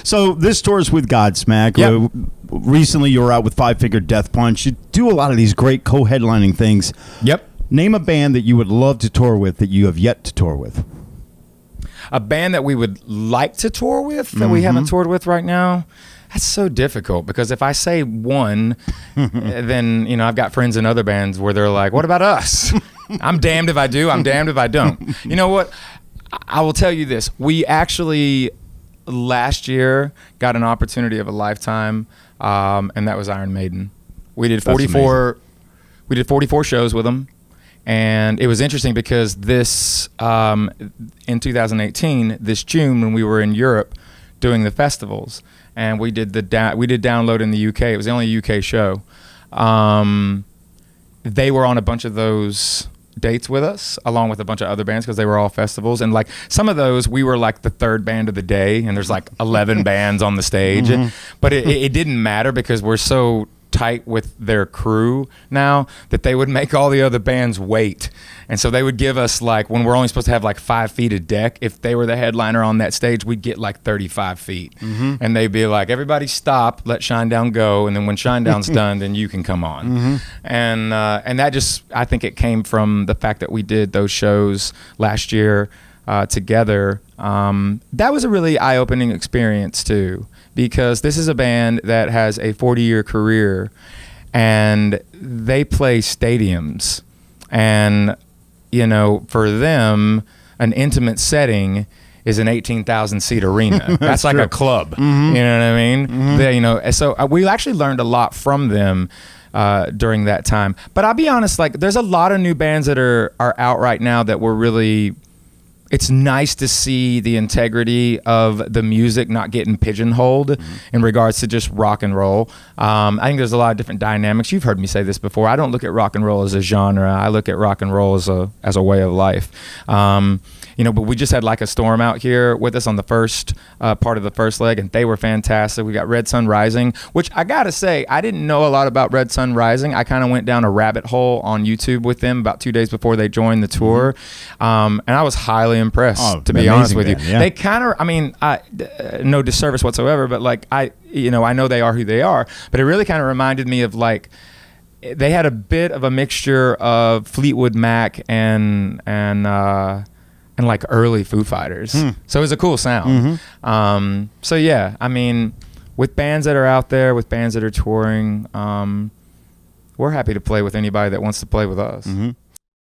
So this tour is with Godsmack. Yep. Recently, you were out with Five Finger Death Punch. You do a lot of these great co-headlining things. Yep. Name a band that you would love to tour with that you have yet to tour with. A band that we would like to tour with that we haven't toured with right now. That's so difficult because if I say one, then, you know, I've got friends in other bands where they're like, what about us? I'm damned if I do. I'm damned if I don't. You know what? I will tell you this. We actually last year got an opportunity of a lifetime, and that was Iron Maiden. We did 44 shows with them. And it was interesting because this, in 2018, this June, when we were in Europe doing the festivals, and we did Download in the UK. It was the only UK show. They were on a bunch of those dates with us, along with a bunch of other bands because they were all festivals. And like some of those, we were like the third band of the day, and there's like 11 bands on the stage. But it didn't matter because we're so tight with their crew now that they would make all the other bands wait. And so they would give us, like, when we're only supposed to have like 5 feet of deck, if they were the headliner on that stage, we'd get like 35 feet. And they'd be like, everybody stop, let Shinedown go, and then when Shinedown's done, then you can come on. And that just, I think it came from the fact that we did those shows last year together. That was a really eye-opening experience too, because this is a band that has a 40-year career, and they play stadiums. And, you know, for them, an intimate setting is an 18,000-seat arena. That's like a club. You know what I mean? They, you know, so we actually learned a lot from them during that time. But I'll be honest, like, there's a lot of new bands that are out right now that were really... It's nice to see the integrity of the music not getting pigeonholed in regards to just rock and roll. I think there's a lot of different dynamics. You've heard me say this before. I don't look at rock and roll as a genre. I look at rock and roll as a way of life. You know, but we just had Like a Storm out here with us on the first part of the first leg, and they were fantastic. We got Red Sun Rising, which I gotta say, I didn't know a lot about Red Sun Rising. I kind of went down a rabbit hole on YouTube with them about 2 days before they joined the tour, and I was highly impressed, to be honest with you. Yeah. They kind of, I mean, no disservice whatsoever, but like I know they are who they are, but it really kind of reminded me of, like, they had a bit of a mixture of Fleetwood Mac and like early Foo Fighters. So it was a cool sound. So yeah, I mean, with bands that are out there, with bands that are touring, we're happy to play with anybody that wants to play with us.